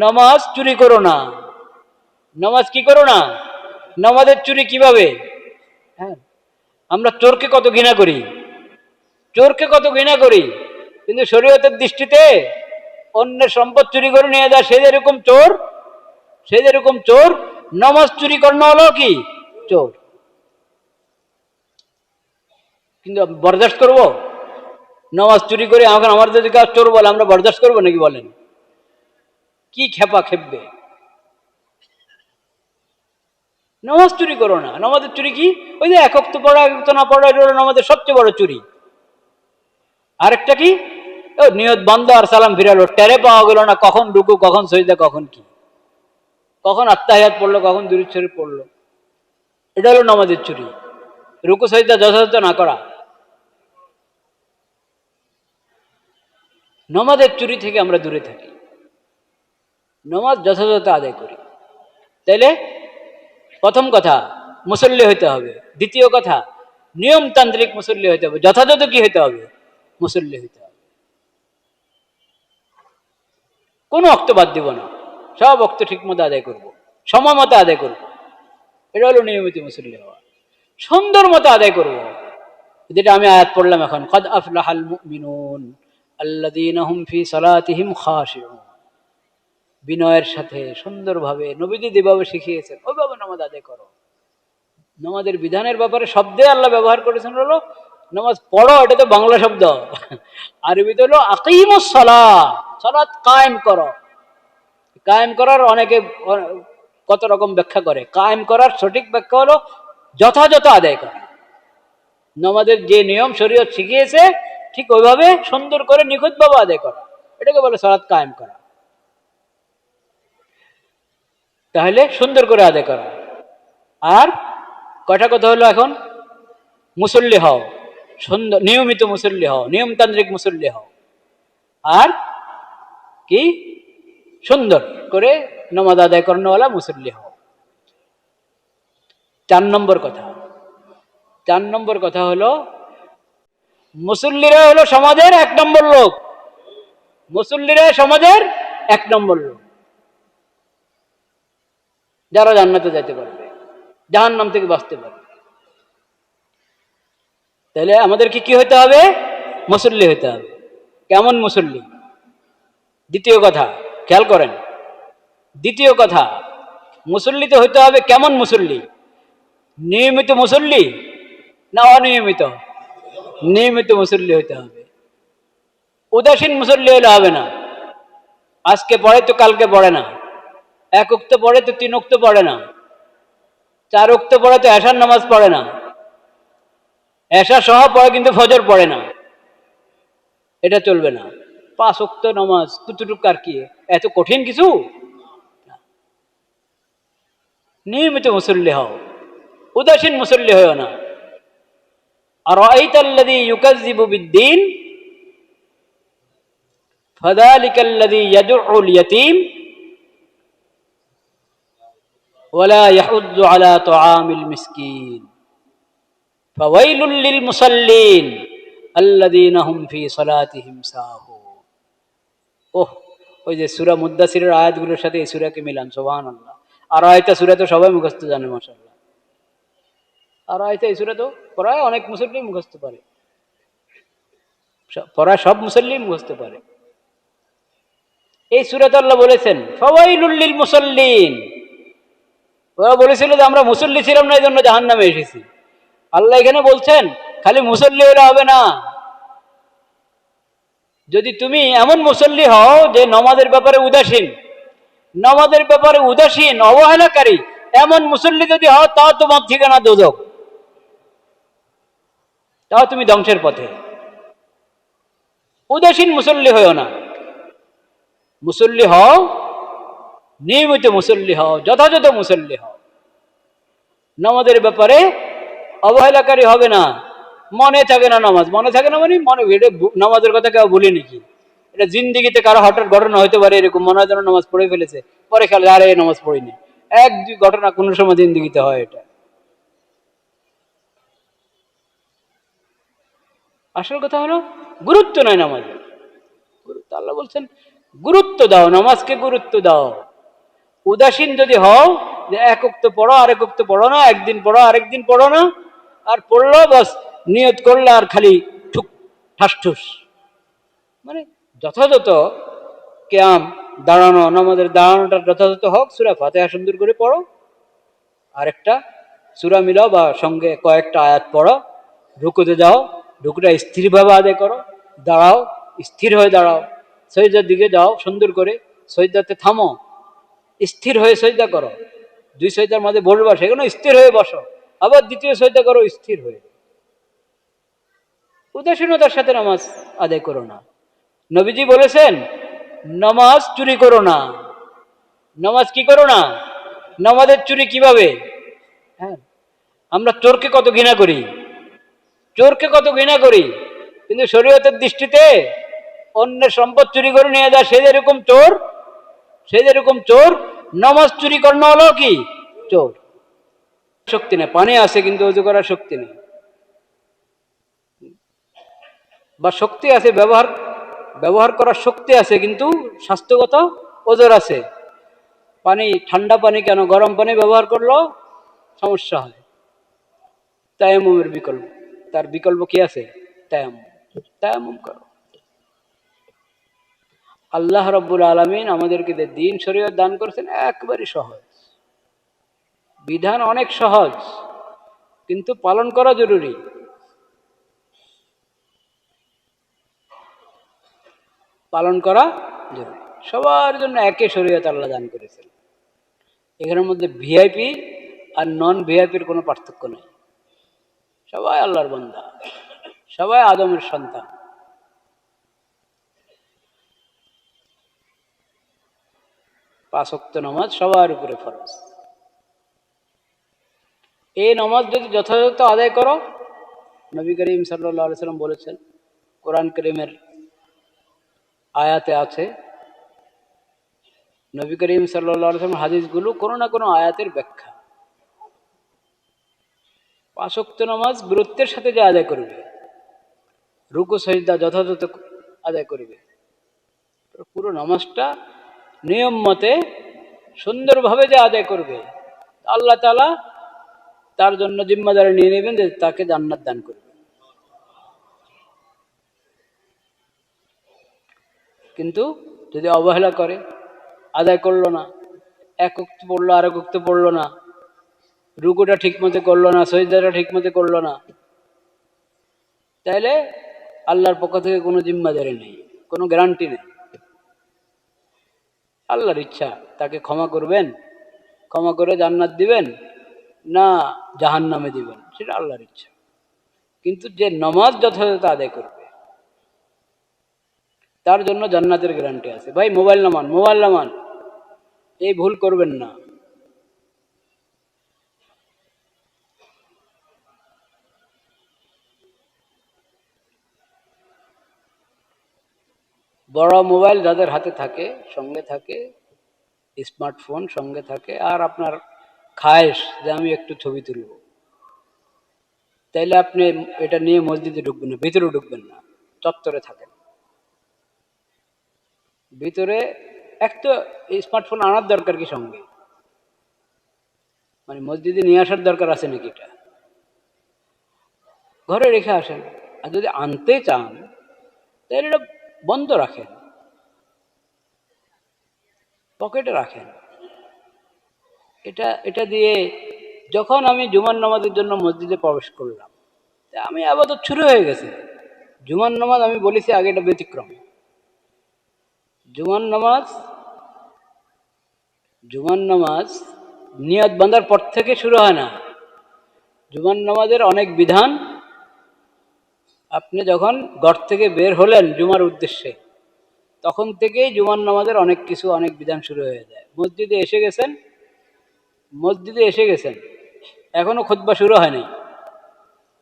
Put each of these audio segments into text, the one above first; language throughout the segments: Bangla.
নামাজ চুরি করো না। নামাজ কি করো না? নামাজের চুরি কিভাবে? হ্যাঁ, আমরা চোরকে কত ঘৃণা করি, চোরকে কত ঘৃণা করি, কিন্তু শরীয়তের দৃষ্টিতে অন্যের সম্পদ চুরি করে নিয়ে যায় সে যেরকম চোর, সে যেরকম চোর, নামাজ চুরি করানো হলো কি চোর। কিন্তু বরদাস্ত করবো? নামাজ চুরি করে এখন আমার যদি কাজ চোর বলে আমরা বরদাস্ত করবো নাকি বলেন? কি খেপা খেপবে? নামাজ চুরি করো না। নামাজের চুরি কি? ওই যে একক তো পড়া একক তো না পড়া, এটা হলো নামাজের সবচেয়ে বড় চুরি। আরেকটা কি? ও নিয়ত বন্ধ আর সালাম ফিরালো, টেরে পাওয়া গেল না কখন রুকু কখন সজদা কখন কি, কখন আত্তাহিয়াত পড়লো কখন দুরূদ শরীফ পড়লো। এটা হলো নামাজের চুরি, রুকু সজদা যথাযথ না করা। নামাজের চুরি থেকে আমরা দূরে থাকি, নামাজ যথাযথ আদায় করি। তাইলে প্রথম কথা মুসল্লি হইতে হবে, দ্বিতীয় কথা নিয়মতান্ত্রিক মুসল্লি হইতে হবে, যথাযথ কি হইতে হবে? মুসল্লি হইতে হবে। কোনো অক্ত বাদ দিব না, সব অক্ত ঠিক মতো আদায় করবো, সময় মতো আদায় করবো। এটা হলো নিয়মিত মুসল্লি হওয়া। সুন্দর মতো আদায় করবো, যেটা আমি আয়াত পড়লাম এখন, কদ আফলাহাল মুমিনুন আল্লাযীনা হুম ফি সালাতিহিম খাশিউন। বিনয়ের সাথে সুন্দরভাবে নবীজি যেভাবে শিখিয়েছেন ওইভাবে নামাজ আদায় করো। নামাজের বিধানের ব্যাপারে শব্দে আল্লাহ ব্যবহার করেছেন হলো নামাজ পড়ো, এটা তো বাংলা শব্দ, আরবিতে হলো আকিমুস সালাহ, সালাত কায়েম করো। কায়েম করার অনেকে কত রকম ব্যাখ্যা করে, কায়েম করার সঠিক ব্যাখ্যা হলো যথাযথ আদায় করা। নামাজের যে নিয়ম শরীয়ত শিখিয়েছে ঠিক ওইভাবে সুন্দর করে নিখুঁতভাবে আদায় করা, এটাকে বলে সালাত কায়েম করা। তাহলে সুন্দর করে আদায় করা। আর কয়টা কথা হলো এখন? মুসল্লি হও, সুন্দর নিয়মিত মুসল্লি হও, নিয়মতান্ত্রিক মুসল্লি হও। আর কি? সুন্দর করে নামাজ আদায় করানোওয়ালা মুসল্লি হও। 4 নম্বর কথা, 4 নম্বর কথা হলো মুসল্লিরা হলো সমাজের 1 নম্বর লোক। মুসল্লিরা সমাজের 1 নম্বর লোক, যারা জান্নাতে যেতে পারবে, জাহান্নাম থেকে বাঁচতে পারবে। তাহলে আমাদেরকে কি হইতে হবে? মুসল্লি হইতে হবে। কেমন মুসল্লি? দ্বিতীয় কথা খেয়াল করেন, দ্বিতীয় কথা মুসল্লি তো হইতে হবে কেমন মুসল্লি? নিয়মিত মুসল্লি না অনিয়মিত? নিয়মিত মুসল্লি হইতে হবে। উদাসীন মুসল্লি হলে হবে না, আজকে পড়ে তো কালকে পড়ে না, 1 ওয়াক্ত পড়ে তো 3 ওয়াক্ত পড়ে না, 4 ওয়াক্ত পড়ে তো এশার নামাজ পড়ে না, এশা সহ পড়ে কিন্তু ফজর পড়ে না, এটা চলবে না। 5 ওয়াক্ত নামাজ কতটুকু আর কি এত কঠিন কিছু? নিয়মিত মুসল্লি হও, উদাসীন মুসল্লি হও না। আর আরাইতাল্লাযী ইউকাযযিবু বিদ্দীন ফাযালিকাল্লাযী ইয়াদউল ইয়াতীম ওয়ালা ইয়াহুয্যু আলা তুআমিল মিসকিন ফাওয়াইলুল লিল মুসাল্লিন আল্লাযীনা হুম ফি সালাতিহিম সাহুন। ওহ, ওই যে সূরা মুদ্দাসিরের আয়াতগুলোর সাথে এই সূরাকে মিলান, সুবহানাল্লাহ। আর আয়াতটা সূরা তো সবাই মুখস্থ জানে মাশাআল্লাহ। আর আয়াতটা এই সূরা তো প্রায় অনেক মুসল্লি মুখস্থ পারে, প্রায় সব মুসল্লি মুখস্থ পারে। এই সূরাতে আল্লাহ বলেছেন ফাওয়াইলুল লিল মুসাল্লিন। ওরা বলেছিল যে আমরা মুসল্লি ছিলাম না এই জন্য জাহান্নামে এসেছি। আল্লাহ এখানে বলছেন খালি মুসল্লি হলে হবে না, যদি তুমি এমন মুসল্লি হও যে নামাজের ব্যাপারে উদাসীন, নামাজের ব্যাপারে উদাসীন অবহেলাকারী, এমন মুসল্লি যদি হও তাও তোমার ঠিকানা দোজখ, তাও তুমি ধ্বংসের পথে। উদাসীন মুসল্লি হও না, মুসল্লি হও, নিয়মিত মুসল্লি হও, যথাযথ মুসল্লি হও। নামাজের ব্যাপারে অবহেলাকারী হবে না। মনে থাকে না নামাজ, মনে থাকে না মানে মনে এটা নামাজের কথা কেউ বলি নাকি? এটা জিন্দিগিতে কারো হঠাৎ ঘটনা হইতে পারে, এরকম মনে হয় যেন নামাজ পড়ে ফেলেছে, পরে খেলে আরে নামাজ পড়িনি। 1-2 ঘটনা কোনো সময় জিন্দিগিতে হয়। এটা আসল কথা হলো গুরুত্ব নাই নামাজের। গুরুত্ব আল্লাহ বলছেন গুরুত্ব দাও, নামাজকে গুরুত্ব দাও। উদাসীন যদি হও যে এক ওয়াক্ত পড়ো আরেক ওয়াক্ত পড়ো না, একদিন পড়ো আরেকদিন পড়ো না, আর পড়লো বাস নিয়ত করলে আর খালি ঠুক ঠাসঠুস, মানে যথাযথ কেয়াম দাঁড়ানো, নামাজের দাঁড়ানোটা যথাযথ হোক, সূরা ফাতিহা সুন্দর করে পড়ো, আরেকটা সূরা মিলাও বা সঙ্গে কয়েকটা আয়াত পড়ো, রুকুতে যাও, রুকুটা স্থিরভাবে আদায় করো, দাঁড়াও, স্থির হয়ে দাঁড়াও, সজদার দিকে যাও সুন্দর করে, সজদাতে থামো, স্থির হয়ে সজদা করো, দুই সজদার মাঝে বসবা সেখানে স্থির হয়ে বসো, আবার দ্বিতীয় সজদা করো স্থির হয়ে। উদাসীনতার সাথে নামাজ আদায় করো না। নবীজি বলেছেন নামাজ চুরি করো না। নামাজ কি করো না? নামাজের চুরি কিভাবে? হ্যাঁ, আমরা চোরকে কত ঘৃণা করি, চোরকে কত ঘৃণা করি, কিন্তু শরীয়তের দৃষ্টিতে অন্যের সম্পদ চুরি করে নিয়ে যায় সে যেরকম চোর, সে যেরকম চোর, নামাজ চুরি করানো হলো কি চোর। শক্তি নেই, পানি আছে কিন্তু অজু করার শক্তি নেই, বা শক্তি আছে ব্যবহার ব্যবহার করার শক্তি আছে কিন্তু স্বাস্থ্যগত ওজোর আছে। পানি ঠান্ডা পানি কেন, গরম পানি ব্যবহার করলেও সমস্যা হয়। তায়াম্মুমের বিকল্প, তার বিকল্প কি আছে? তায়াম্মুম, তায়াম্মুম করো। আল্লাহ রাব্বুল আলামিন আমাদেরকে যে দ্বীন শরীয়ত দান করেছেন একবারই সহজ, বিধান অনেক সহজ, কিন্তু পালন করা জরুরি। পালন করা জরুরি। সবার জন্য একই শরীয়ত আল্লাহ দান করেছেন। এখানের মধ্যে ভিআইপি আর নন ভিআইপির কোনো পার্থক্য নেই। সবাই আল্লাহর বান্দা, সবাই আদমের সন্তান। পাঁচ ওয়াক্ত নামাজ সবার উপরে ফরজ। এই নামাজ যদি যথাযথ আদায় করো, নবী করিম সাল্লাল্লাহু আলাইহি সাল্লাম বলেছেন, কোরআন কারীমের আয়াতে আছে, নবী করিম সাল্লাল্লাহু আলাইহি সাল্লাম হাদিসগুলো কোনো না কোনো আয়াতের ব্যাখ্যা। পাঁচ ওয়াক্ত নামাজ গুরুত্বের সাথে যে আদায় করবে, রুকু সাজদা যথাযথ আদায় করবে, পুরো নামাজটা নিয়ম মতে সুন্দরভাবে যে আদায় করবে, আল্লাহ তাআলা তার জন্য জিম্মাদারি নিয়ে নেবেন যে তাকে জান্নাত দান করবে। কিন্তু যদি অবহেলা করে, আদায় করলো না, এক ওয়াক্ত পড়লো আরেক ওয়াক্ত পড়লো না, রুকুটা ঠিক মতো করলো না, সজদাটা ঠিক মতো করলো না, তাহলে আল্লাহর পক্ষ থেকে কোনো জিম্মাদারি নেই, কোনো গ্যারান্টি নেই। আল্লাহর ইচ্ছা তাকে ক্ষমা করবেন, ক্ষমা করে জান্নাত দিবেন না জাহান্নামে দিবেন, সেটা আল্লাহর ইচ্ছা। কিন্তু যে নামাজ যথাযথ আদায় করবে তার জন্য জান্নাতের গ্যারান্টি আছে। ভাই মোবাইল নামান, মোবাইল নামান, এই ভুল করবেন না। বড় মোবাইল যাদের হাতে থাকে, সঙ্গে থাকে, স্মার্টফোন সঙ্গে থাকে, আর আপনার খায়েশ যে আমি একটু ছবি তুলব, তাইলে আপনি এটা নিয়ে মসজিদে ঢুকবেন না, ভিতরে ঢুকবেন না, চত্বরে থাকেন। ভিতরে এক তো স্মার্টফোন আনার দরকার কি সঙ্গে, মানে মসজিদে নিয়ে আসার দরকার আছে নাকি? এটা ঘরে রেখে আসেন। আর যদি আনতে চান তাহলে এটা বন্ধ রাখেন, পকেটে রাখেন। এটা এটা দিয়ে যখন আমি জুমার নামাজের জন্য মসজিদে প্রবেশ করলাম, আমি আপাতত শুরু হয়ে গেছে। জুমার নামাজ আমি বলেছি আগে, এটা ব্যতিক্রম। জুমার নামাজ, জুমার নামাজ নিয়ত বাঁধার পর থেকে শুরু হয় না। জুমার নামাজের অনেক বিধান, আপনি যখন ঘর থেকে বের হলেন জুমার উদ্দেশ্যে, তখন থেকেই জুমার নামাজের অনেক কিছু, অনেক বিধান শুরু হয়ে যায়। মসজিদে এসে গেছেন, মসজিদে এসে গেছেন, এখনো খুতবা শুরু হয়নি,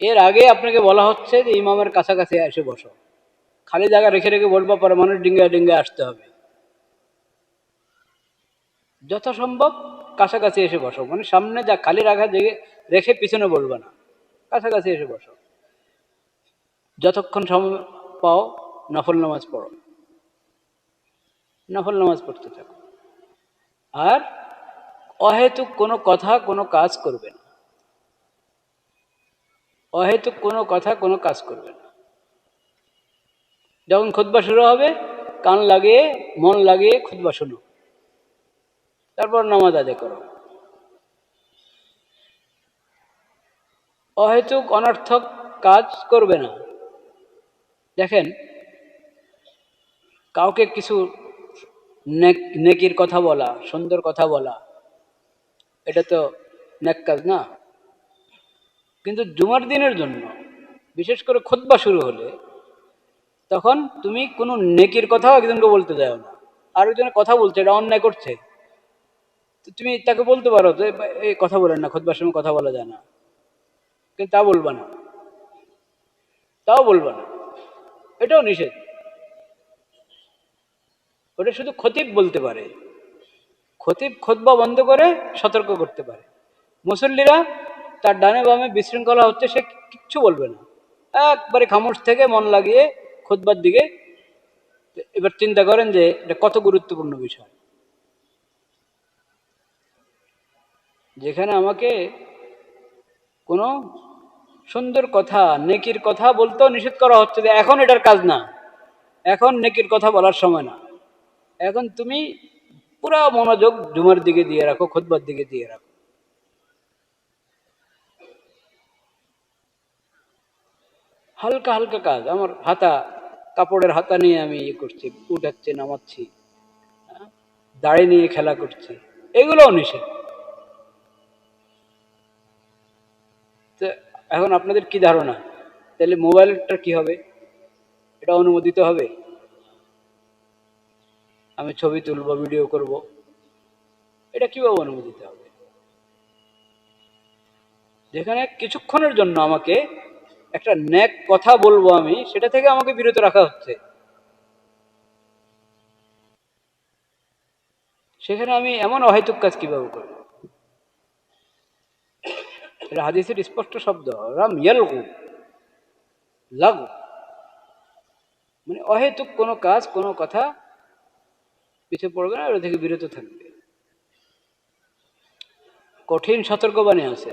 এর আগে আপনাকে বলা হচ্ছে যে ইমামের কাছাকাছি এসে বসো। খালি জায়গা রেখে রেখে বলবা, পরে মানুষ ডিঙ্গায় ডিঙ্গায় আসতে হবে। যথাসম্ভব কাছাকাছি এসে বসো, মানে সামনে যা খালি রাখা রেখে পিছনে বলবা না, কাছাকাছি এসে বসো। যতক্ষণ সময় পাও নফল নামাজ পড়ো। নফল নামাজ পড়তে থাকো। আর অহেতুক কোনো কথা কোনো কাজ করবে না, অহেতুক কোনো কথা কোনো কাজ করবে না। যখন খুতবা শুরু হবে কান লাগিয়ে মন লাগিয়ে খুতবা শোনো, তারপর নামাজ আদায় করো। অহেতুক অনর্থক কাজ করবে না। দেখেন, কাউকে কিছু নেকির কথা বলা, সুন্দর কথা বলা, এটা তো নেক কাজ না। কিন্তু জুমার দিনের জন্য বিশেষ করে খুতবা শুরু হলে তখন তুমি কোনো নেকির কথাও একজনকে বলতে যাও না। আর একজনের কথা বলছে, এটা অন্যায় করছে, তো তুমি তাকে বলতে পারো যে এই কথা বলেন না, খুতবার সময় কথা বলা যায় না, কিন্তু তা বলবা না, তাও বলবা না, এটাও নিষেধ। ওটা শুধু খতিব বলতে পারে, খতিব খুতবা বন্ধ করে সতর্ক করতে পারে। মুসল্লিরা তার ডানে বামে বিশৃঙ্খলা হচ্ছে, সে কিচ্ছু বলবে না, একবারে খামোশ থেকে মন লাগিয়ে খুতবার দিকে। এবার চিন্তা করেন যে এটা কত গুরুত্বপূর্ণ বিষয়, যেখানে আমাকে কোনো সুন্দর কথা নেকির কথা বলতেও নিষেধ করা হচ্ছে যে এখন এটার কাজ না, এখন নেকির কথা বলার সময় না, এখন তুমি পুরো মনোযোগ জুমার দিকে দিয়ে রাখো, খুতবার দিকে দিয়ে রাখো। হালকা হালকা কাজ, আমার হাতা, কাপড়ের হাতা নিয়ে আমি ইয়ে করছি, উঠাচ্ছি নামাচ্ছি, দাড়ি নিয়ে খেলা করছি, এগুলোও নিষেধ। তো এখন আপনাদের কি ধারণা, তাহলে মোবাইলটা কি হবে? এটা অনুমোদিত হবে? আমি ছবি তুলবো, ভিডিও করব, এটা কিভাবে অনুমোদিত হবে? যেখানে কিছুক্ষণের জন্য আমাকে একটা নেক কথা বলবো আমি, সেটা থেকে আমাকে বিরত রাখা হচ্ছে, সেখানে আমি এমন অহেতুক কাজ কিভাবে করব? এটা হাদিসের স্পষ্ট শব্দ, রাম ইয়ালগু, লাগু, মানে অহেতুক কোনো কাজ কোনো কথা পিছিয়ে পড়বে না, ওটা থেকে বিরত থাকবে। কঠিন সতর্কবাণী আছে,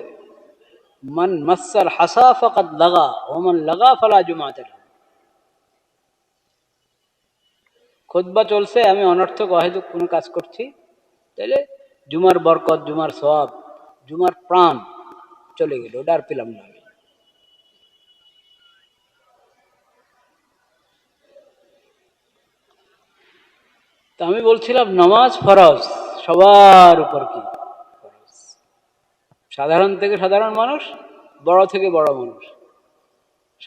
মান মাসাল হাসা ফাকাদ লাগা ওমান লাগা ফালা জুমাত লাহু। খুতবা চলছে, আমি অনর্থক অহেতুক কোনো কাজ করছি, তাহলে জুমার বরকত, জুমার সওয়াব, জুমার প্রাণ চলে গেল, ওটা আর পেলাম না আমি। তা আমি বলছিলাম নামাজ ফরজ, সবার উপর কি ফরজ, সাধারণ থেকে সাধারণ মানুষ, বড় থেকে বড় মানুষ,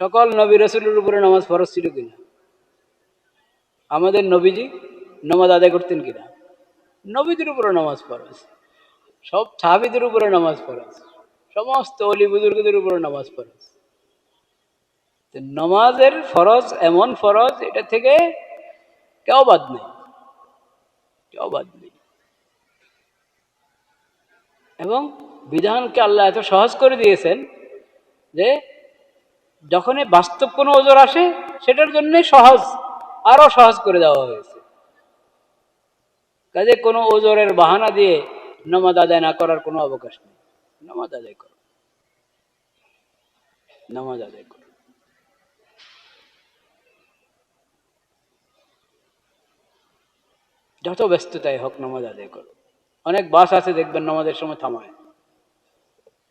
সকল নবী রাসূলের উপরে নামাজ ফরজ ছিল কিনা? আমাদের নবীজি নামাজ আদায় করতেন কিনা? নবীদের উপরে নামাজ ফরজ, সব সাহাবীদের উপরে নামাজ ফরজ, সমস্ত অলি বুজুর্গদের উপরে নামাজ ফরজ। নামাজের ফরজ এমন ফরজ, এটা থেকে কেউ বাদ নেই, কেউ বাদ নেই। এবং বিধানকে আল্লাহ এত সহজ করে দিয়েছেন যে যখনই বাস্তব কোনো ওজর আসে সেটার জন্য সহজ, আরো সহজ করে দেওয়া হয়েছে। কাজে কোনো ওজরের বাহানা দিয়ে নামাজ আদায় না করার কোনো অবকাশ নেই। নামাজ আদায় করো, নামাজ আদায় করো। যত ব্যস্ততাই হোক নামাজ আদায় করো। অনেক বাস আছে দেখবেন নামাজের সময় থামায়,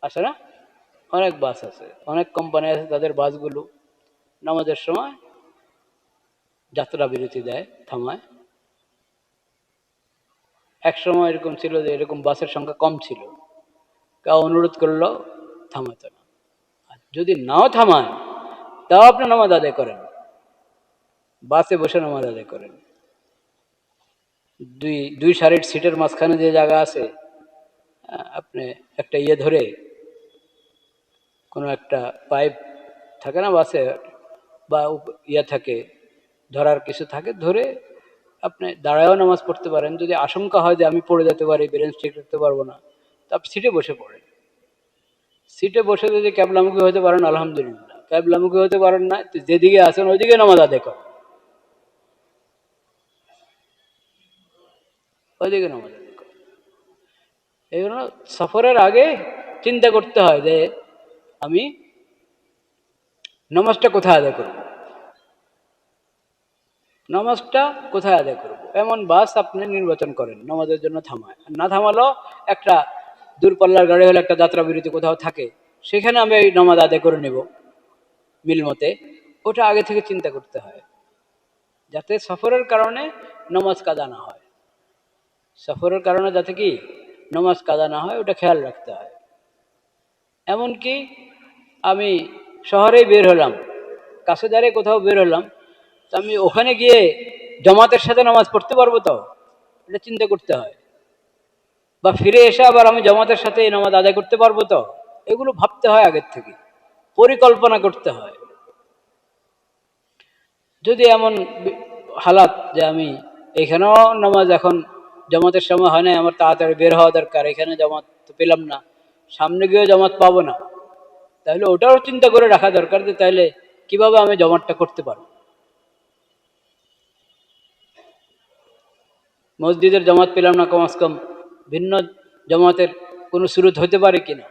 আছে না? অনেক বাস আছে, অনেক কোম্পানি আছে, তাদের বাসগুলো নামাজের সময় যাত্রা বিরতি দেয়, থামায়। এক সময় এরকম ছিল যে এরকম বাসের সংখ্যা কম ছিল, কেউ অনুরোধ করলো থামাতো না। আর যদি নাও থামায় তাও আপনি নামাজ আদায় করেন, বাসে বসে নামাজ আদায় করেন। দুই দুই সারির সিটের মাঝখানে যে জায়গা আছে, আপনি একটা ইয়ে ধরে, কোনো একটা পাইপ থাকে না বাসে, বা ইয়ে থাকে, ধরার কিছু থাকে, ধরে আপনি দাঁড়ায়ও নামাজ পড়তে পারেন। যদি আশঙ্কা হয় যে আমি পড়ে যেতে পারি, ব্যালেন্স ঠিক রাখতে পারবো না, তো আপনি সিটে বসে পড়েন। সিটে বসে যদি ক্যাবলামুখী হতে পারেন আলহামদুলিল্লাহ, ক্যাবলামুখী হতে পারেন না, যেদিকে আছেন ওইদিকে নামাজ আদায় করেন। ওইদিকে নামাজ আদায় করো। এই জন্য সফরের আগে চিন্তা করতে হয় যে আমি নামাজটা কোথায় আদায় করব, নামাজটা কোথায় আদায় করব, এমন বাস আপনি নির্বাচন করেন নামাজের জন্য থামায়। না থামালো একটা দূরপাল্লার গাড়ি হলে একটা যাত্রা বিরতি কোথাও থাকে, সেখানে আমি এই নামাজ আদায় করে নেব মিল মতে। ওটা আগে থেকে চিন্তা করতে হয় যাতে সফরের কারণে নামাজ কাজা না হয়। সফরের কারণে যাতে কি নামাজ কাজা না হয় ওটা খেয়াল রাখতে হয়। এমনকি আমি শহরেই বের হলাম, কাছে দাঁড়িয়ে কোথাও বের হলাম, তো আমি ওখানে গিয়ে জামাতের সাথে নামাজ পড়তে পারবো তো, এটা চিন্তা করতে হয়। বা ফিরে এসে আবার আমি জামাতের সাথে এই নামাজ আদায় করতে পারবো তো, এগুলো ভাবতে হয় আগের থেকে, পরিকল্পনা করতে হয়। যদি এমন হালাত যে আমি এখানেও নামাজ এখন জামাতের সময় হয় না, আমার তাড়াতাড়ি বের হওয়া দরকার, এখানে জামাত তো পেলাম না, সামনে গিয়েও জামাত পাবো না, তাহলে ওটাও চিন্তা করে রাখা দরকার যে তাহলে কিভাবে আমি জামাতটা করতে পারবো। মসজিদের জামাত পেলাম না, কমস কম ভিন্ন জামাতের কোনো সুরত হতে পারে কিনা।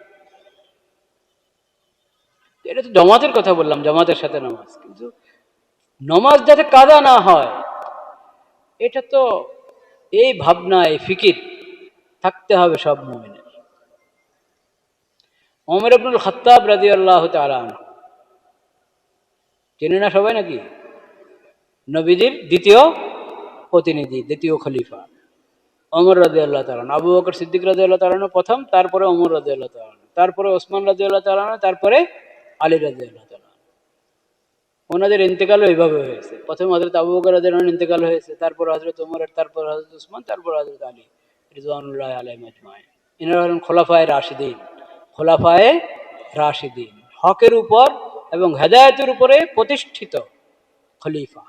এটা তো জামাতের কথা বললাম, জামাতের সাথে নামাজ, কিন্তু নামাজ যাতে কাদা না হয় এটা তো এই ভাবনা, এই ফিকির থাকতে হবে সব মুমিনের। ওমর ইবনুল খাত্তাব রাদিয়াল্লাহু তাআলা আনহু, চেনে না সবাই নাকি? নবীজির দ্বিতীয় প্রতিনিধি, দ্বিতীয় খলিফা ওমর রাদিয়াল্লাহু তাআলা। আবু বকর সিদ্দিক রাদিয়াল্লাহু তাআলা প্রথম, তারপরে ওমর রাদিয়াল্লাহু তাআলা, তারপরে ওসমান রাদিয়াল্লাহু তাআলা, তারপরে আলী রাদিয়াল্লাহু তাআলা। ওনাদের ইন্তেকালও এইভাবে হয়েছে, প্রথমে হযরত আবু বকর রাদিয়াল্লাহু আনহু ইন্তেকাল হয়েছে, তারপর হযরত ওমর, তারপর হযরত ওসমান, তারপর হযরত আলী রিদওয়ানুল্লাহি আলাইহিম আজমাইন। এনারা হলেন খোলাফায়ে রাশিদিন। খোলাফায়ে রাশিদিন, হকের উপর এবং হেদায়েতের উপরে প্রতিষ্ঠিত খলিফা,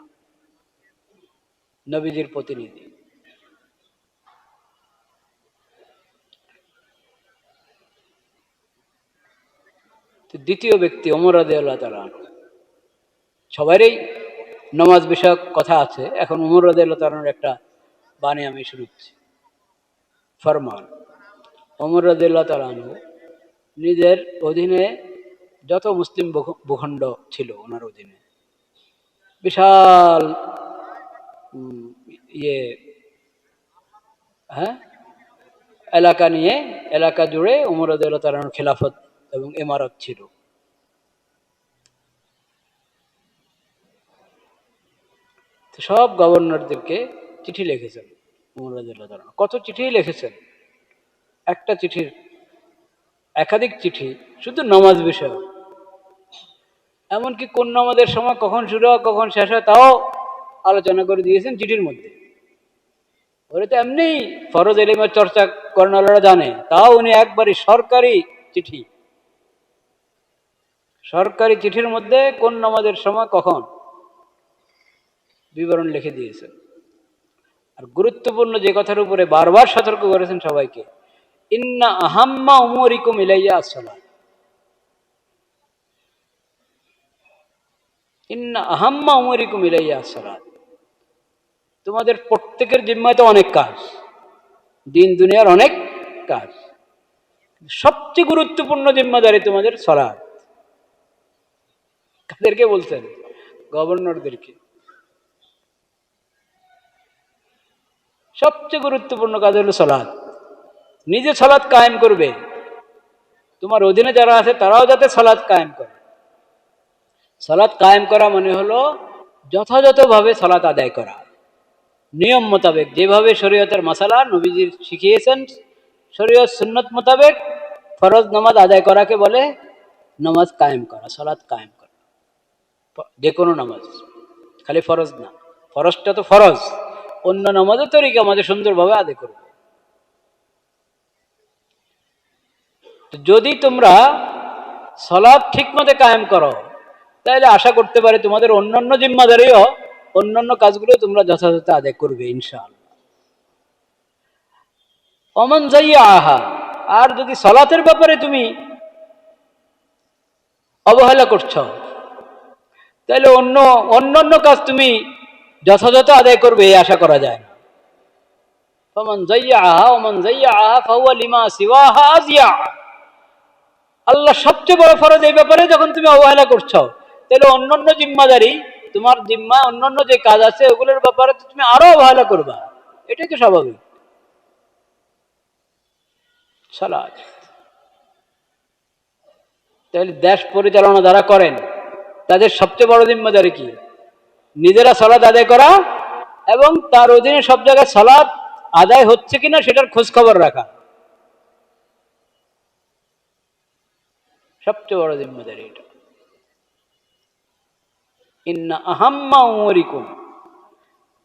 নবীজির প্রতিনিধি। দ্বিতীয় ব্যক্তি ওমর রাদিয়াল্লাহু তাআলা আনহু। সবারই নামাজ বিষয়ক কথা আছে, এখন ওমর রাদিয়াল্লাহু তাআলা আনহুর একটা বাণী আমি শুনাচ্ছি, ফরমান। ওমর রাদিয়াল্লাহু তাআলা আনহু নিজের অধীনে যত মুসলিম ভূখণ্ড ছিল ওনার অধীনে, বিশাল ইয়ে হ্যাঁ এলাকা নিয়ে, এলাকা জুড়ে ওমর রাদিয়াল্লাহু তাআলা আনহুর খেলাফত এবং ইমারত ছিল। তো সব গভর্নরদেরকে চিঠি লিখেছেন ওমর রাদিয়াল্লাহু তাআলা। কত চিঠি লিখেছেন, একটা চিঠির একাধিক চিঠি শুধু নামাজ বিষয়। এমনকি কোন নামাজের সময় কখন শুরু হয় কখন শেষ হয় তাও আলোচনা করে দিয়েছেন চিঠির মধ্যে। ওরা তো এমনি ফরজ ইলমের চর্চা কর্নালরা জানে, তাও উনি একবারই সরকারি চিঠি, সরকারি চিঠির মধ্যে কোন নামাজের সময় কখন বিবরণ লিখে দিয়েছেন। আর গুরুত্বপূর্ণ যে কথার উপরে বারবার সতর্ক করেছেন সবাইকে, ইন্না আহাম্মা উমরিকুম ইলাইয়া আসসালাত, ইন্না আহাম্মা উমরিকুম ইলাইয়া আসসালাত। তোমাদের প্রত্যেকের জিম্মায় তো অনেক কাজ, দিন দুনিয়ার অনেক কাজ, সবচেয়ে গুরুত্বপূর্ণ জিম্মাদারি তোমাদের সালাত। কাদেরকে বলছেন? গভর্নরদেরকে। সবচেয়ে গুরুত্বপূর্ণ কাজ হলো সালাত। নিজে সালাত কায়েম করবে, তোমার অধীনে যারা আছে তারাও যাতে সালাত কায়েম করে। সালাত কায়েম করা মানে হলো যথাযথভাবে সালাত আদায় করা, নিয়ম মোতাবেক, যেভাবে শরীয়তের মাসালা নবীজি শিখিয়েছেন, শরীয়ত সুন্নত মোতাবেক ফরজ নামাজ আদায় করাকে বলে নামাজ কায়েম করা, সালাত কায়েম করা। যে কোনো নামাজ, খালি ফরজ না, ফরজটা তো ফরজ, অন্য নামাজের তরিকা আমাদের সুন্দরভাবে আদায় করব। যদি তোমরা সালাত ঠিকমতো কায়েম করো তাহলে আশা করতে পারে তোমাদের অন্যান্য জিম্মাদারিও, অন্যান্য কাজগুলো তোমরা যথাযথ আদায় করবে ইনশাআল্লাহ। অমান যাইয়া আহা, আর যদি সালাতের ব্যাপারে তুমি অবহেলা করছো তাহলে অন্যান্য কাজ তুমি যথাযথ আদায় করবে এই আশা করা যায় না। ফামান যায়্যাহা ওয়া মান যায়্যাহা ফাহুয়া লিমা সিওয়াহা আজিয়া। আল্লাহ সবচেয়ে বড় ফরজ এই ব্যাপারে যখন তুমি অবহেলা করছো, তাহলে অন্যান্য জিম্মাদারি, তোমার জিম্মা অন্যান্য যে কাজ আছে ওগুলোর ব্যাপারে তো তুমি আরো অবহেলা করবা, এটাই তো স্বাভাবিক। সালাত, তাহলে দেশ পরিচালনা যারা করেন তাদের সবচেয়ে বড় জিম্মাদারি কি? নিজেরা সালাত আদায় করা এবং তার অধীনে সব জায়গায় সালাত আদায় হচ্ছে কিনা সেটার খোঁজ খবর রাখা, সবচেয়ে বড় জিম্মাদারি এটা। ইন্না আহাম্মা উমরিকুম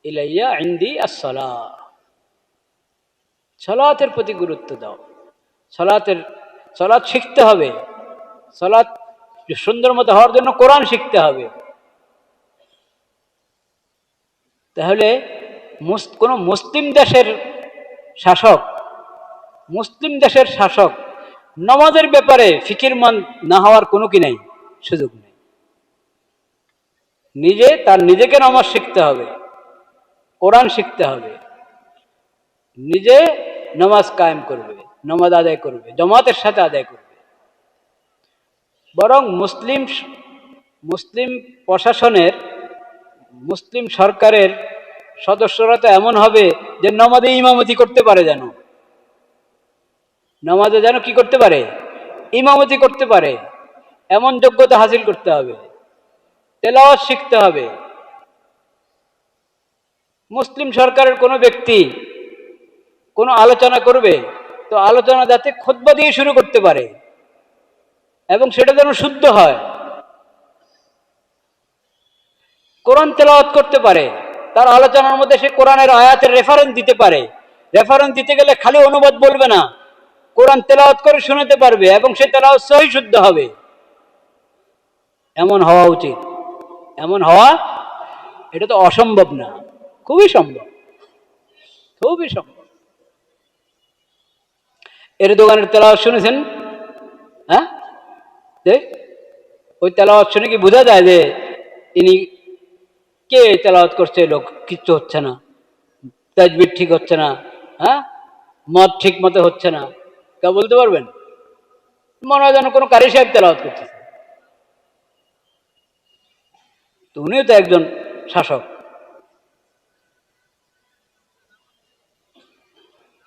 ইলাইয়া ইনদি আস-সালাহ। সালাতের প্রতি গুরুত্ব দাও। সালাত শিখতে হবে। সালাত সুন্দর মতো হওয়ার জন্য কোরআন শিখতে হবে। তাহলে কোন মুসলিম দেশের শাসক নামাজের ব্যাপারে ফিকিরমান না হওয়ার কোনো কি নাই, সুযোগ নেই। নিজেকে নামাজ শিখতে হবে, কোরআন শিখতে হবে, নিজে নামাজ কায়েম করবে, নামাজ আদায় করবে, জামাতের সাথে আদায় করবে। বরং মুসলিম প্রশাসনের, মুসলিম সরকারের সদস্যরা তো এমন হবে যে নামাজে ইমামতি করতে পারে, নামাজে যেন কি করতে পারে, ইমামতি করতে পারে, এমন যোগ্যতা হাসিল করতে হবে, তেলাওয়াত শিখতে হবে। মুসলিম সরকারের কোনো ব্যক্তি কোনো আলোচনা করবে, তো আলোচনা যাতে খুতবা দিয়ে শুরু করতে পারে এবং সেটা যেন শুদ্ধ হয়, কোরআন তেলাওয়াত করতে পারে, তার আলোচনার মধ্যে সে কোরআনের আয়াতের রেফারেন্স দিতে পারে। রেফারেন্স দিতে গেলে খালি অনুবাদ বলবে না, কোরআন তেলাওয়াত করে শোনাতে পারবে এবং সে তেলাওয়াত সহি শুদ্ধ হবে। এমন হওয়া উচিত। এমন হওয়া, এটা তো অসম্ভব না, খুবই সম্ভব, খুবই সম্ভব। এরদোগানের তেলাওয়াত শুনেছেন? হ্যাঁ, ওই তেলাওয়াত শুনে কি বোঝা যায় যে ইনি কে তেলাওয়াত করছে? লোক কিচ্ছু হচ্ছে না, তাজবির ঠিক হচ্ছে না, হ্যাঁ, মদ ঠিক মতো হচ্ছে না, কেউ বলতে পারবেন? মনে হয় যেন কোনো কারি সাহেব তেলাওয়াত করতেছে। তো উনিও তো একজন শাসক।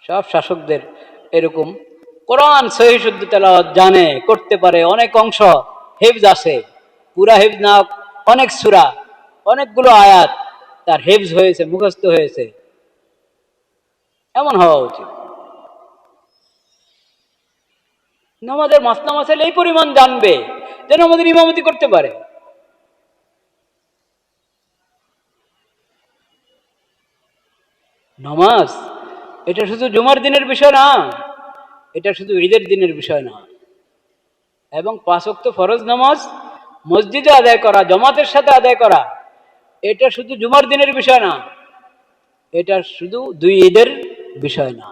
সব শাসকদের এরকম কোরআন সহি শুদ্ধ তেলাওয়াত জানে, করতে পারে, অনেক অংশ হেফজ আছে, পুরা হেফজ না, অনেক সূরা, অনেকগুলো আয়াত তার হেফজ হয়েছে, মুখস্থ হয়েছে, এমন হওয়া উচিত। নামাজের মাসলা মাসাইল এই পরিমাণ জানবে যেন আমাদের ইমামতি করতে পারে। নামাজ এটা শুধু জুমার দিনের বিষয় না, এটা শুধু ঈদের দিনের বিষয় না, এবং 5 ওয়াক্ত ফরজ নামাজ মসজিদে আদায় করা, জামাতের সাথে আদায় করা, এটা শুধু জুমার দিনের বিষয় না, এটা শুধু 2 ঈদের বিষয় না,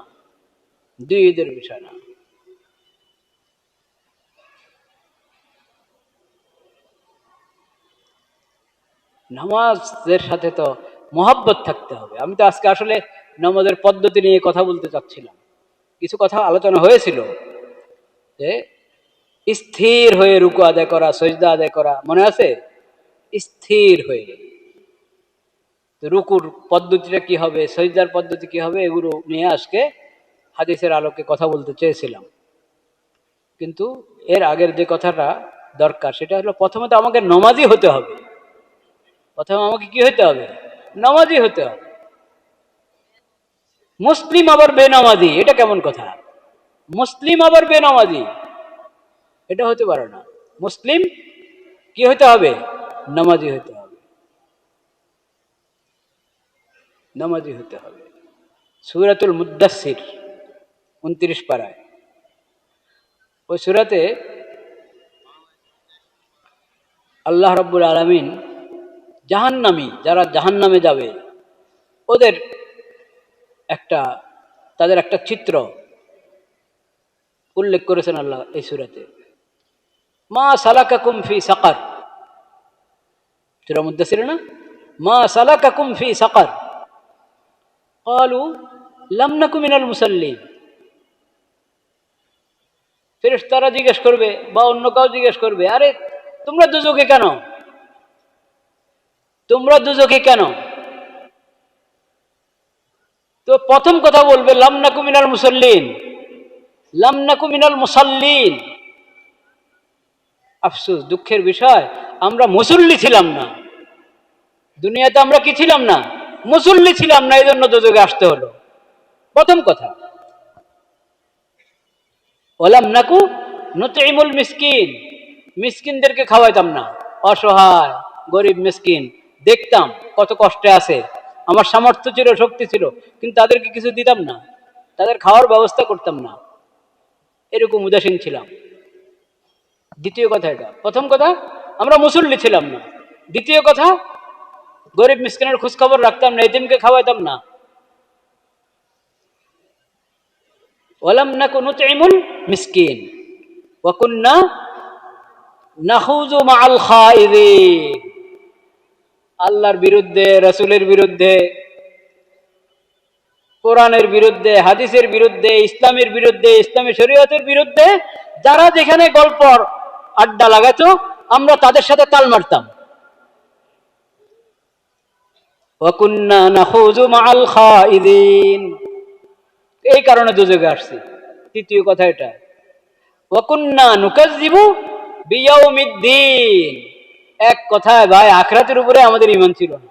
2 ঈদের বিষয় না। নামাজের সাথে তো মহব্বত থাকতে হবে। আমি তো আজকে আসলে নামাজের পদ্ধতি নিয়ে কথা বলতে চাচ্ছিলাম, কিছু কথা আলোচনা হয়েছিল যে স্থির হয়ে রুকু আদায় করা, সজদা আদায় করা, মনে আছে? স্থির হয়ে রুকুর পদ্ধতিটা কি হবে, সজদার পদ্ধতি কি হবে, এগুলো নিয়ে আজকে হাদিসের আলোকে কথা বলতে চেয়েছিলাম। কিন্তু এর আগের যে কথাটা দরকার সেটা হলো, প্রথমে তো আমাকে নামাজি হতে হবে। প্রথমে আমাকে কি হতে হবে? নামাজি হতে হবে। মুসলিম আবার বেনামাজি, এটা কেমন কথা? মুসলিম আবার বেনামাজি, এটা হতে পারে না। মুসলিম কি হতে হবে? নামাজি হতে হবে, নামাজি হতে হবে। সূরাতুল মুদ্দাসসির 29 পারায়, ওই সূরাতে আল্লাহ রাব্বুল আলামিন জাহান্নামী, যারা জাহান্নামে যাবে ওদের তাদের একটা চিত্র উল্লেখ করেছেন আল্লাহ এই সূরাতে। মা সালাকাকুম ফি সাকার, সূরা মুদ্দাসসির না? মা সালাকাকুম ফি সাকার ক্বালু লাম নাকু মিনাল মুসাল্লিন। ফেরেশতারা জিজ্ঞেস করবে বা অন্য কাউ জিজ্ঞেস করবে, আরে তোমরা দুজকে কেন, তোমরা দুজকে কেন? তো প্রথম কথা বলবে লাম নাকু মিনাল মুসাল্লিন, লাম নাকু মিনাল মুসাল্লিন। আফসোস, দুঃখের বিষয়, আমরা মুসল্লি ছিলাম না। দুনিয়াতে আমরা কি ছিলাম না? মুসল্লি ছিলাম না, এই জন্য দুজকে আসতে হলো। প্রথম কথা। ওলাম নাকু নুতইমুল মিসকিন, মিসকিনদেরকে খাওয়াইতাম না। অসহায় গরিব মিসকিন দেখতাম কত কষ্টে আছে, আমার সামর্থ্য ছিল, শক্তি ছিল, কিন্তু তাদেরকে কিছু দিতাম না, তাদের খাওয়ার ব্যবস্থা করতাম না, এরকম উদাসীন ছিলাম। দ্বিতীয় কথা এটা। প্রথম কথা, আমরা মুসল্লি ছিলাম না। দ্বিতীয় কথা, গরিব মিসকিনের খোঁজ খবর রাখতাম না, এতিমকে খাওয়াইতাম না। ওয়ালাম নাকু নুতইমুল মিসকিন ওয়া কুন্না নাখুযু মাআল খায়িদিন। আল্লাহর বিরুদ্ধে, রাসূলের বিরুদ্ধে, কোরআনের বিরুদ্ধে, হাদিসের বিরুদ্ধে, ইসলামের বিরুদ্ধে, ইসলামী শরীয়তের বিরুদ্ধে যারা যেখানে গল্প আড্ডা লাগাতো, আমরা তাদের সাথে তাল মারতাম। ওয়া কুন্না নাখুযু মাআল খায়িদিন, এই কারণে দুজকে আসছি। তৃতীয় কথা এটা। ওয়া কুন্না নুকাজ্জিবু বিয়াউমিদ্দিন, এক কথায় ভাই আখিরাতের উপরে আমাদের ঈমান ছিল না।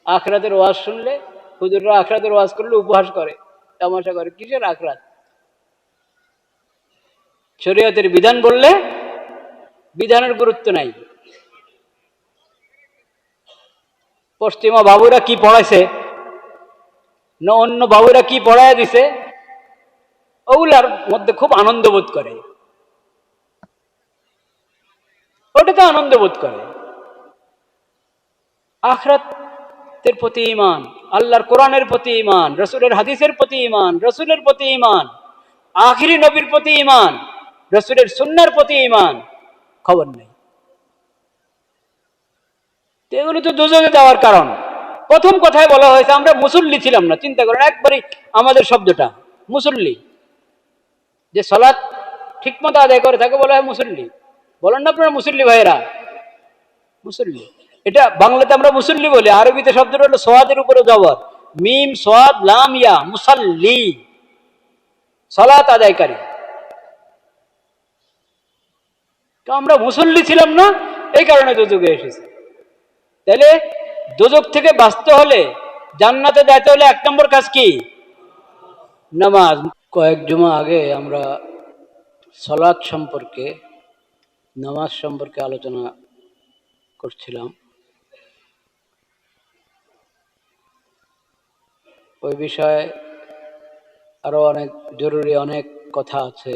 আখিরাতের ওয়াজ শুনলে, হুজুররা আখিরাতের ওয়াজ করলে উপহাস করে, তামাশা করে, কিসের আখিরাত? শরীয়তের বিধান বললে বিধানের গুরুত্ব নাই। পশ্চিমা বাবুরা কি পড়াইছে, না অন্য বাবুরা কি পড়ায় দিছে, ওগুলার মধ্যে খুব আনন্দ বোধ করে, ওটাতে আনন্দ বোধ করে। আখিরাতের প্রতি ঈমান, আল্লাহর কোরআনের প্রতি ঈমান, রাসূলের হাদিসের প্রতি ঈমান, রাসূলের প্রতি ঈমান, আখিরি নবীর প্রতি ঈমান, রাসূলের সুন্নাহর প্রতি ঈমান, খবর নেই। এগুলো তো দুজকে যাওয়ার কারণ। প্রথম কথায় বলা হয়েছে আমরা মুসল্লি ছিলাম না। চিন্তা করেন, একবারই আমাদের শব্দটা মুসল্লি, যে সালাত ঠিকমতো আদায় করে তাকে বলা হয় মুসল্লি। বলেন না আপনারা মুসল্লি ভাইয়েরা? মুসল্লি, এটা বাংলাতে আমরা মুসল্লি বলি, আরবিতে শব্দটা হলো সোয়াদের উপরে জবর, মিম সোয়াদ লাম ইয়া, মুসাল্লি, সালাত আদায়কারী। তো আমরা মুসল্লি ছিলাম না, এই কারণে দুজকে এসেছে। তাহলে দোজক থেকে বাঁচতে হলে, জান্নাতে যাইতে হলে 1 নম্বর কাজ কি? নামাজ। কয়েক জুমা আগে আমরা সালাত সম্পর্কে, নামাজ সম্পর্কে আলোচনা করছিলাম। ওই বিষয়ে আরো অনেক জরুরি অনেক কথা আছে।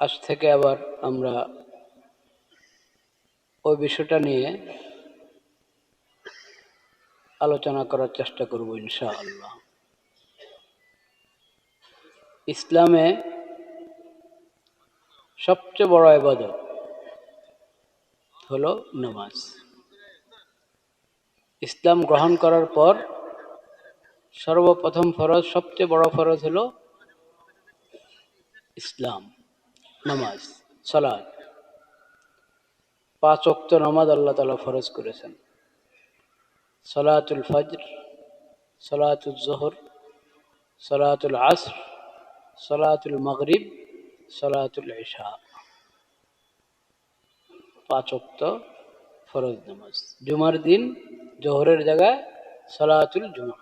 আজ থেকে আবার আমরা ওই বিষয়টা নিয়ে আলোচনা করার চেষ্টা করব ইনশাআল্লাহ। ইসলামে সবচেয়ে বড় ইবাদত হলো নামাজ। ইসলাম গ্রহণ করার পর সর্বপ্রথম ফরজ, সবচেয়ে বড় ফরজ হলো ইসলাম, নামাজ, সালাত। 5 ওয়াক্ত নামাজ আল্লাহ তাআলা ফরজ করেছেন। সালাতুল ফজর, সালাতুল যোহর, সালাতুল আসর, সালাতুল মাগরিব, সালাতুল ইশা, 5 ওয়াক্ত ফরজ নামাজ। জুমার দিন জোহরের জায়গায় সালাতুল জুমা।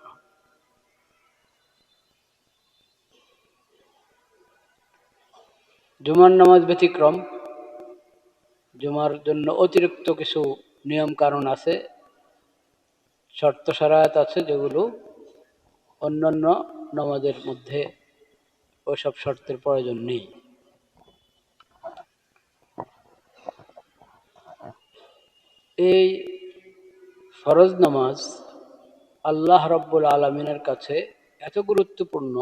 জুমার নামাজ ব্যতিক্রম, জুমার জন্য অতিরিক্ত কিছু নিয়ম কারণ আছে, শর্ত শরায়াত আছে, যেগুলো অন্যান্য নামাজের মধ্যে ওইসব শর্তের প্রয়োজন নেই। এই ফরজ নামাজ আল্লাহ রাব্বুল আলামিনের কাছে এত গুরুত্বপূর্ণ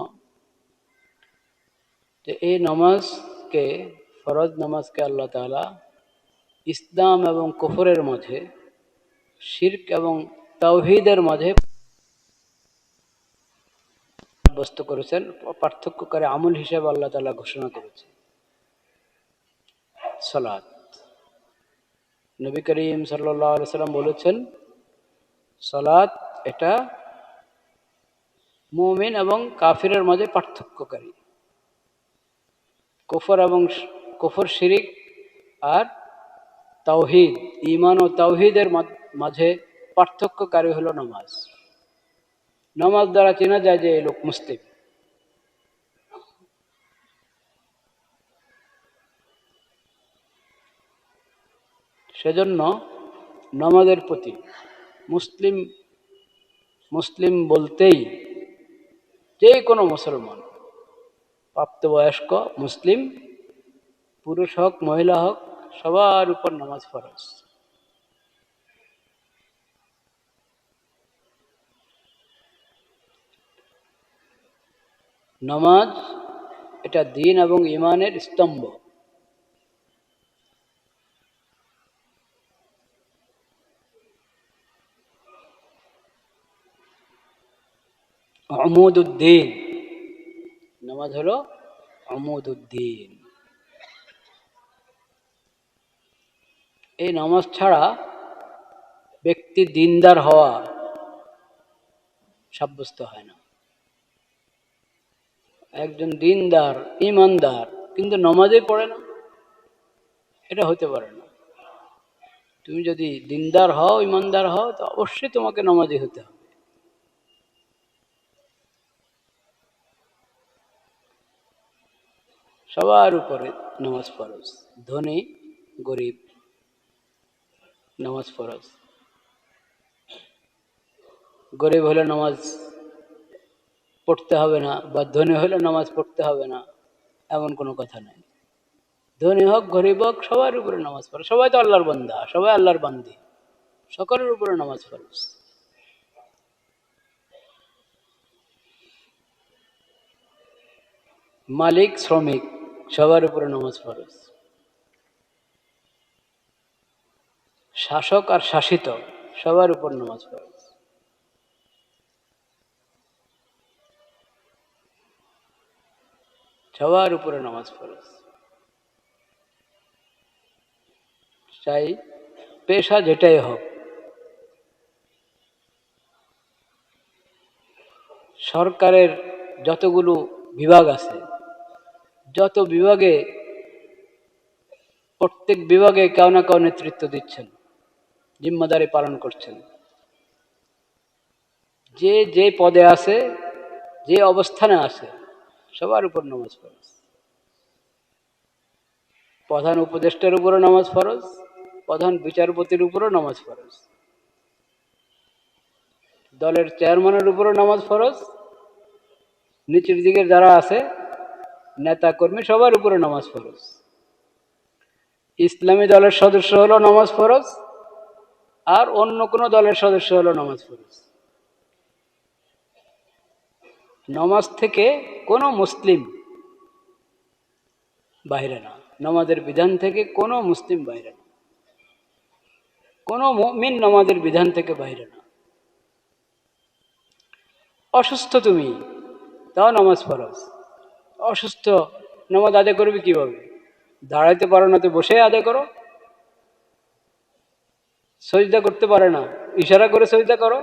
যে এই নামাজকে, ফরজ নামাজকে আল্লাহ তাআলা ইসলাম এবং কুফরের মাঝে শিরক এবং তাওহীদের মাঝে সাব্যস্ত করেছেন, পার্থক্যকারী আমল হিসেবে আল্লাহ তাআলা ঘোষণা করেছেন সালাত। নবী করিম সাল্লাল্লাহু আলাইহি সাল্লাম বলেছেন, সালাত এটা মুমিন এবং কাফিরের মাঝে পার্থক্যকারী। কুফর শিরিক আর তাওহীদ, ঈমান ও তাওহীদের মাঝে পার্থক্যকারী হলো নামাজ। নামাজ দ্বারা চেনা যায় যে এই লোক মুসলিম। সেজন্য নামাজের প্রতি মুসলিম মুসলিম বলতেই যে কোনো মুসলমান, প্রাপ্তবয়স্ক মুসলিম, পুরুষ হোক মহিলা হোক, সবার উপর নামাজ ফরজ। নামাজ এটা দ্বীন এবং ঈমানের স্তম্ভ। আমুদুদ্দিন, নামাজ হলো আমুদুদ্দিন। এই নামাজ ছাড়া ব্যক্তি দিনদার হওয়া সাব্যস্ত হয় না। একজন দিনদার ঈমানদার কিন্তু নামাজে পড়ে না, এটা হতে পারে না। তুমি যদি দিনদার হও, ঈমানদার হও, তো অবশ্যই তোমাকে নামাজি হতে হবে। সবার উপরে নামাজ ফরজ, ধনী গরিব নামাজ ফরজ। গরিব হলে নামাজ পড়তে হবে না, বা ধনী হলে নামাজ পড়তে হবে না, এমন কোনো কথা নাই। ধনী হোক গরিব হোক, সবার উপরে নামাজ ফরজ। সবাই তো আল্লাহর বান্দা, সবাই আল্লাহর বান্দি, সকলের উপরে নামাজ ফরজ। মালিক শ্রমিক সবার উপরে নামাজ ফরজ। শাসক আর শাসিত সবার উপর নামাজ ফরজ। সবার উপরে নামাজ ফরজ। চাই পেশা যেটাই হোক। সরকারের যতগুলো বিভাগ আছে, যত বিভাগে, প্রত্যেক বিভাগে কেউ না কেউ নেতৃত্ব দিচ্ছেন, জিম্মাদারি পালন করছেন। যে যে পদে আছে, যে অবস্থানে আছে, সবার উপর নামাজ ফরজ। প্রধান উপদেষ্টার উপরও নামাজ ফরজ, প্রধান বিচারপতির উপরও নামাজ ফরজ, দলের চেয়ারম্যানের উপরও নামাজ ফরজ, নিচের দিকে যারা আছে নেতা কর্মী সবার উপরে নামাজ ফরজ। ইসলামী দলের সদস্য হলো নামাজ ফরজ, আর অন্য কোনো দলের সদস্য হলো নামাজ ফরজ। নামাজ থেকে কোনো মুসলিম বাইরে না, নামাজের বিধান থেকে কোনো মুসলিম বাইরে না, কোনো মুমিন নামাজের বিধান থেকে বাইরে না। অসুস্থ তুমি, তাও নামাজ ফরজ। অসুস্থ নামাজ আদায় করবে কিভাবে? দাঁড়াইতে পারো না তো বসে আদায় করো। সজদা করতে পারে না, ইশারা করে সজদা করো।